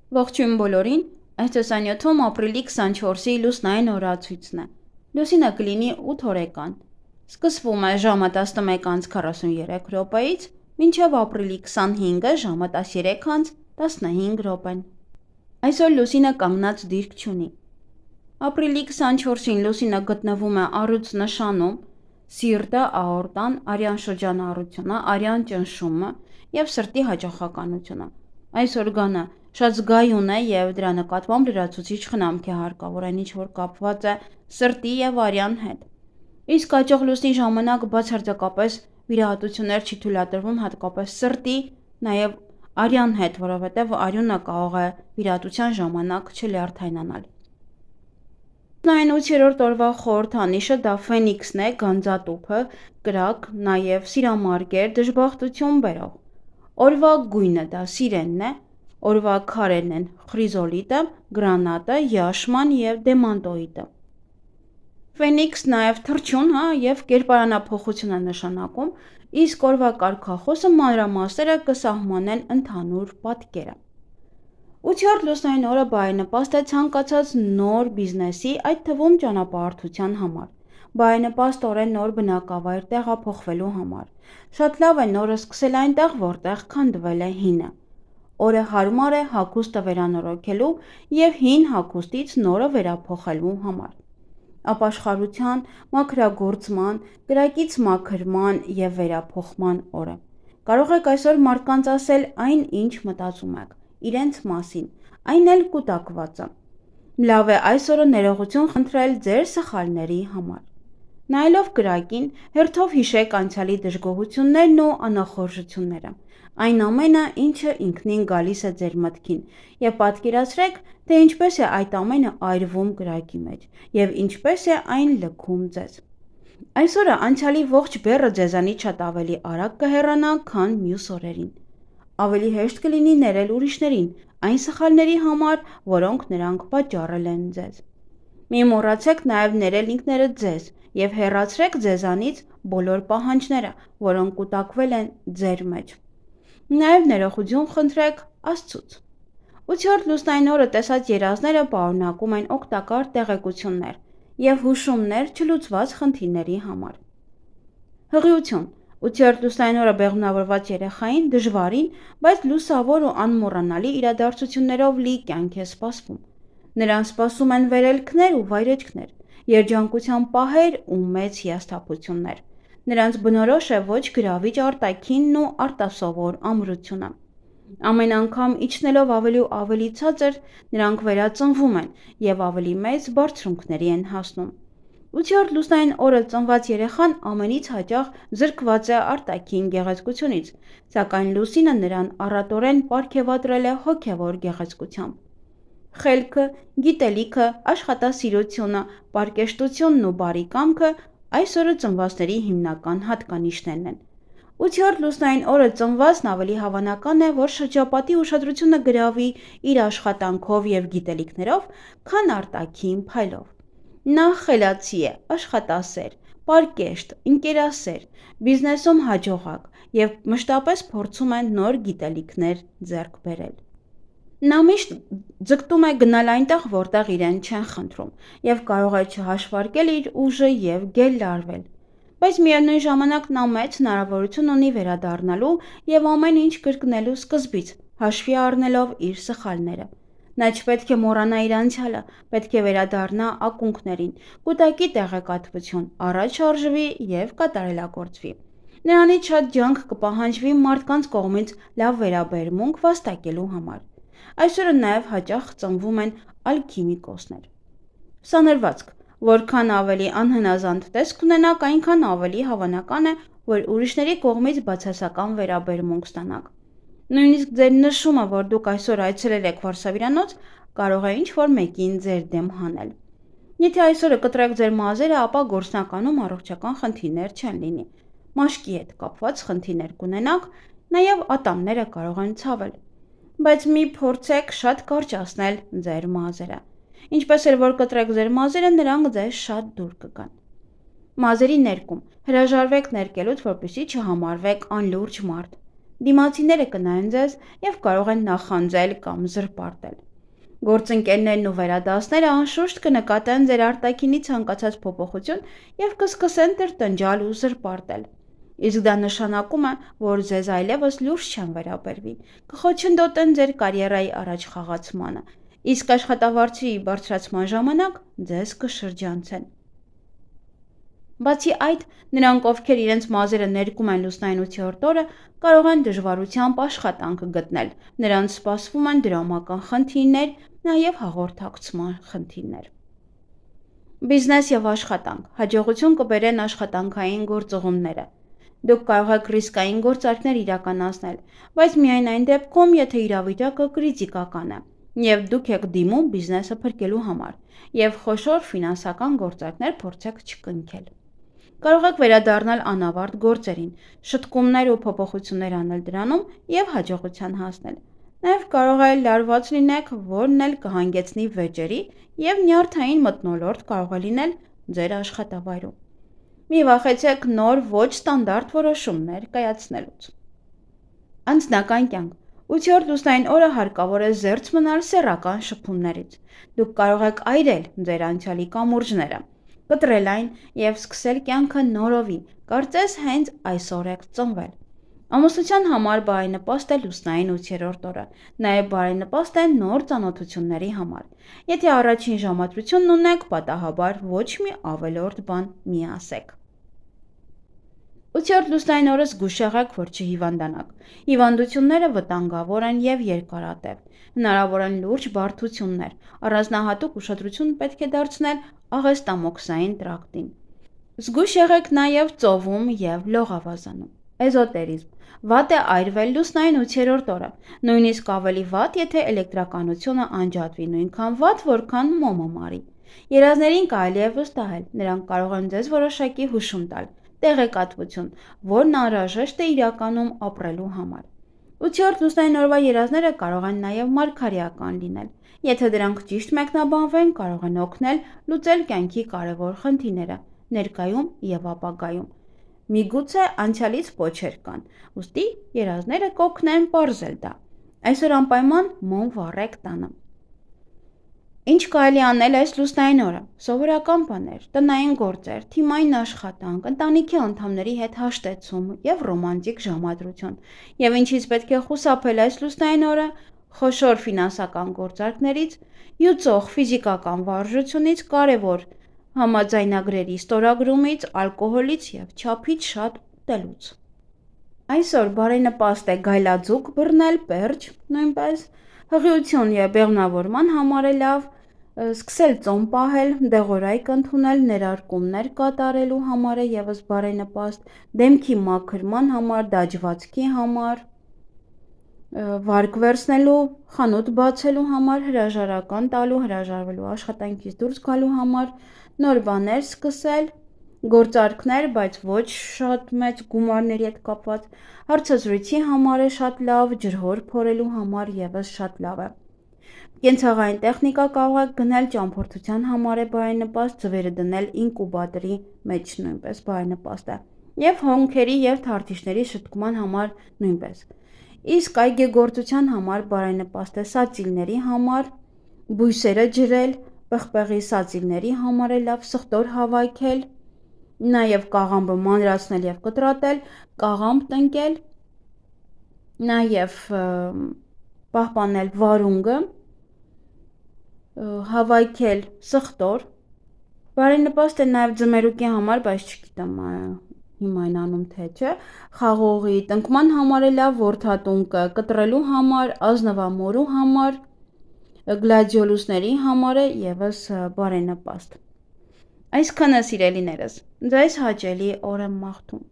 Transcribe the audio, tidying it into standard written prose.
Ողջույն բոլորին, այս տեսանյութում ապրիլի 24-ի լուսնային օրացույցն է։ Լուսինը կլինի 8 օրեկան։ Սկսվում է ժամը 11:43 րոպեից, մինչև ապրիլի 25-ը ժամը 13:15 րոպեն։ Այսօր լուսինը կանգնած դիրք չունի։ Ապրիլի 24-ին լուսինը գտնվում է առյուծ նշանում, սիրտը, աորտան, արյան շրջանառությունը, արյան ճնշումը և սրտի հաճախականությունը։ Այս օրգանը շատ զգայուն է և դրա նկատմամբ լրացուցիչ խնամք է հարկավոր այն ինչ որ կապված է սրտի և արյան հետ։ Իսկ հաջող լուսնի ժամանակ բացարձակապես վիրահատություններ չի թույլատրվում հատկապես սրտի, նաև արյան հետ, որովհետև արյունը կարող է վիրահատության ժամանակ չլյարդայնանալ։ Լուսնային 8-րդ օրվա խորհրդանիշը դա Ֆենիքսն է, գանձատուփը, կրակ, նաև սիրամարգեր, դժբախտություն բերող։ Օրվա գույնը դա սիրենն է, օրվա քարերն են խրիզոլիտը, գրանատը, յաշման և դեմանտոիդը։ Ֆենիքս նաև թռչուն և կերպարանափոխություն է նշանակում, իսկ օրվա կարգախոսը մանրամասները կսահմանեն ընդհանուր պատկերը։ 8-րդ լուսնային օրը բարենպաստ է ցանկացած նոր բիզնեսի, այդ թվում ճանապարհորդության համար։ Բարենպաստ օր է նոր բնակավայր տեղափոխվելու համար։ Շատ լավ է նորը սկսել այնտեղ, որտեղ քանդվել է հինը։ Օրը հարմար է հագուստը վերանորոգելու և հին հագուստից նորը վերափոխելու համար։ Ապաշխարության, մաքրագործման, կրակից մաքրման և վերափոխման օր է։ Կարող եք այսօր մարդկանց ասել այն, ինչ մտածում եք իրենց մասին, այն էլ կուտակվածը։ Լավ է այս օրը ներողություն խնդրել ձեր սխալների համար։ Նայելով կրակին, հերթով հիշեք անցյալի դժգոհություններն ու անախորժությունները, այն ամենը, ինչը ինքնին գալիս է ձեր մտքին, և պատկերացրեք, թե ինչպես է այդ ամենը այրվում կրակի մեջ, և ինչպես է այն լքում ձեզ։ Այսօրը անցյալի ողջ բեռը ձեզանից շատ ավելի արագ կհեռանա, քան մյուս օրերին։ Ավելի հեշտ կլինի ներել ուրիշներին այն սխալների համար, որոնք նրանք պատճառել են ձեզ։ Մի մոռացեք նաև ներել ինքներդ ձեզ և հեռացրեք ձեզանից բոլոր պահանջները, որոնք կուտակվել են ձեր մեջ։ Նաև ներողություն խնդրեք Աստծուց։ 8-րդ լուսնային օրը տեսած երազները պարունակում են օգտակար տեղեկություններ և հուշումներ չլուծված խնդիրների համար։ Հղիություն 8-րդ լուսնային օրը բեղմնավորված երեխային դժվարին, բայց լուսավոր ու անմոռանալի իրադարձություններով լի կյանք է սպասվում։ Նրան սպասում են վերելքներ ու վայրէջքներ, երջանկության պահեր ու մեծ հիասթափություններ։ Նրանց բնորոշ է ոչ գրավիչ արտաքինն ու արտասովոր ամրությունը։ Ամեն անգամ իջնելով ավելի ու ավելի ցածր, նրանք վերածնվում են և ավելի մեծ բարձունքների են հասնում։ 8-րդ լուսնային օրը ծնված երեխան ամենից հաճախ զրկված է արտաքին գեղեցկությունից, սակայն լուսինը նրան առատորեն պարգևատրել է հոգևոր գեղեցկությամբ։ Խելքը, գիտելիքը, աշխատասիրությունը, պարկեշտությունն ու բարի կամքը այս օրը ծնվածների հիմնական հատկանիշներն են։ 8-րդ լուսնային օրը ծնվածն ավելի հավանական է, որ շրջապատի ուշադրությունը գրավի իր աշխատանքով և գիտելիքներով, քան արտաքին փայլով։ Նա խելացի է, աշխատասեր, պարկեշտ, ընկերասեր, բիզնեսում հաջողակ և մշտապես փորձում է նոր գիտելիքներ ձեռք բերել։ Նա միշտ ձգտում է գնալ այնտեղ, որտեղ իրեն չեն խնդրում, և կարող է չհաշվարկել իր ուժը և գելլարվել։ Բայց միևնույն ժամանակ նա մեծ հնարավորություն ունի վերադառնալու և ամեն ինչ կրկնելու սկզբից, հաշվի առնելով իր սխալները։ Նա չպետք է մոռանա իր անցյալը, պետք է վերադառնա ակունքներին, կուտակի տեղեկատվություն, առաջ շարժվի և կատարելագործվի։ Նրանից շատ ջանք կպահանջվի մարդկանց կողմից լավ վերաբերմունք վաստակելու համար։ Այսօրը նաև հաճախ ծնվում են ալքիմիկոսներ։ Սանրվածք որքան ավելի անհնազանդ տեսք ունենաք, այնքան ավելի հավանական է, որ ուրիշների կողմից բացասական վերաբերմունք ստանաք։ Նույնիսկ ձեր նշումը, որ դուք այսօր այցելել եք վարսավիրանոց, կարող է ինչ-որ մեկին ձեր դեմ հանել։ Եթե այսօրը կտրեք ձեր մազերը, ապա գործնականում առողջական խնդիրներ չեն լինի։ Մաշկի հետ կապված խնդիրներ կունենաք, նաև ատամները կարող են ցավել։ Բայց մի փորձեք շատ կարճացնել ձեր մազերը։ Ինչպես էլ որ կտրեք ձեր մազերը, նրանք ձեզ շատ դուր կգան։ Մազերի ներկում հրաժարվեք ներկելուց, որպեսզի չհամարվեք անլուրջ մարդ։ Դիմացիները կնայեն ձեզ և կարող են նախանձել կամ զրպարտել։ Գործընկերներն ու վերադասները անշուշտ կնկատեն ձեր արտաքինի ցանկացած փոփոխություն և կսկսեն տրտնջալ ու զրպարտել։ Իսկ դա նշանակում է, որ ձեզ այլևս լուրջ չեն վերաբերվի, կխոչընդոտեն ձեր կարիերայի առաջխաղացմանը, իսկ աշխատավարձի բարձրացման ժամանակ ձեզ կշրջանցեն։ Բացի այդ, նրանք, ովքեր իրենց մազերը ներկում են լուսնային 8-րդ օրը, կարող են դժվարությամբ աշխատանք գտնել, նրանց սպասվում են դրամական խնդիրներ, նաև հաղորդակցման խնդիրներ։ Բիզնես և աշխատանք, հաջողություն կբերեն աշխատանքային գործուղումները։ Դուք կարող եք ռիսկային գործարքներ իրականացնել, բայց միայն այն դեպքում, եթե իրավիճակը կրիտիկական է, և դուք եք դիմում բիզնեսը փրկելու համար, և խոշոր ֆինանսական գործարքներ փորձեք չկնքել։ Կարող եք վերադառնալ անավարտ գործերին, շտկումներ ու փոփոխություններ անել դրանում և հաջողության հասնել։ Նաև կարող է լարված լինեք, որն էլ կհանգեցնի վեճերի և նյարդային մթնոլորտ կարող է լինել ձեր աշխատավայրում։ Մի վախեցեք նոր ոչ ստանդարտ որոշումներ կայացնելուց։ Անձնական կյանք։ 8-րդ լուսնային օրը հարկավոր է զերծ մնալ սեռական շփումներից։ Դուք կարող եք այրել ձեր անցյալի կամուրջները, կտրել այն և սկսել կյանքը նորովի, կարծես հենց այսօր եք ծնվել։ Ամուսնության համար բարենպաստ է լուսնային 8-րդ օրը, նաև բարենպաստ է նոր ծանոթությունների համար։ Եթե առաջին ժամադրությունն ունեք, պատահաբար ոչ մի ավելորդ բան մի ասեք։ 8-րդ լուսնային օրը զգույշ եղեք, որ չհիվանդանաք։ Հիվանդությունները վտանգավոր են և երկարատև։ Հնարավոր են լուրջ բարդություններ, առանձնահատուկ ուշադրություն պետք է դարձնել աղեստամոքսային տրակտին։ Զգույշ եղեք նաև ծովում և լողավազանում։ Էզոտերիզմ։ Վատ է այրվել լուսնային 8-րդ օրը, նույնիսկ ավելի վատ, եթե էլեկտրականությունը անջատվի, նույնքան վատ, որքան մոմը մարի։ Երազներին կարելի է վստահել, նրանք կարող են ձեզ որոշակի հուշում տալ, տեղեկատվություն, որն անհրաժեշտ է իրականում ապրելու համար։ 8-րդ լուսնային օրվա երազները կարող են նաև մարգարեական լինել։ Եթե դրանք ճիշտ մեկնաբանվեն, կարող են օգնել լուծել կյանքի կարևոր խնդիրները ներկայում և ապագայում։ Միգուցե անցյալից պոչեր կան, ուստի երազները կօգնեն պարզել դա։ Այսօր անպայման մոմ վառեք տանը։ Ինչ կարելի անել այս լուսնային օրը։ Սովորական բաներ, տնային գործեր, թիմային աշխատանք, ընտանիքի անդամների հետ հաշտեցում և ռոմանտիկ ժամադրություն։ Եվ ինչից պետք է խուսափել այս լուսնային օրը, խոշոր ֆինանսական գործարքներից, յուծող ֆիզիկական վարժությունից, կարևոր համաձայնագրերի ստորագրումից, ալկոհոլից և չափից շատ ուտելուց։ Այսօր բարենպաստ է գայլաձուկ բռնել, պերճ, նույնպես հղիություն և բեղմնավորման համար է լավ, սկսել ծոմ պահել, դեղորայք ընդունել, ներարկումներ կատարելու համար է ևս բարենպաստ, դեմքի մաքրման համար, դաջվածքի համար, վարկ վերցնելու, խանութ բացելու համար, հրաժարական տալու, հրաժարվելու աշխատանքից դուրս գալու համար, նոր բաներ սկսել, գործարքներ, բայց ոչ շատ մեծ գումարների հետ կապված, հարցազրույցի համար է շատ լավ, ջրհոր փորելու համար ևս շատ լավ է։ Կենցաղային տեխնիկա կարող եք գնել ճամփորդության համար է բարենպաստ, ձվերը դնել ինկուբատորի մեջ նույնպես բարենպաստ է, և հոնքերի և թարթիչների շտկման համար նույնպես։ Իսկ այգեգործության համար բարենպաստ է սածիլների համար, բույսերը ջրել, պղպեղի սածիլների համար է լավ, սխտոր հավաքել, նաև կաղամբը մանրացնել և կտրատել, կաղամբ տնկել, նաև պահպանել վարունգը, հավաքել սխտոր, բարենպաստ է նաև ձմերուկի համար, բայց չգիտեմ հիմա այն անում թե չէ, խաղողի տնկման համար է լավ, որդատունկը կտրելու համար, ազնվամորու համար, գլադիոլուսների համար է ևս բարենպաստ։ Այսքանը սիրելիներս, ձեզ հաճելի օր եմ մաղթում։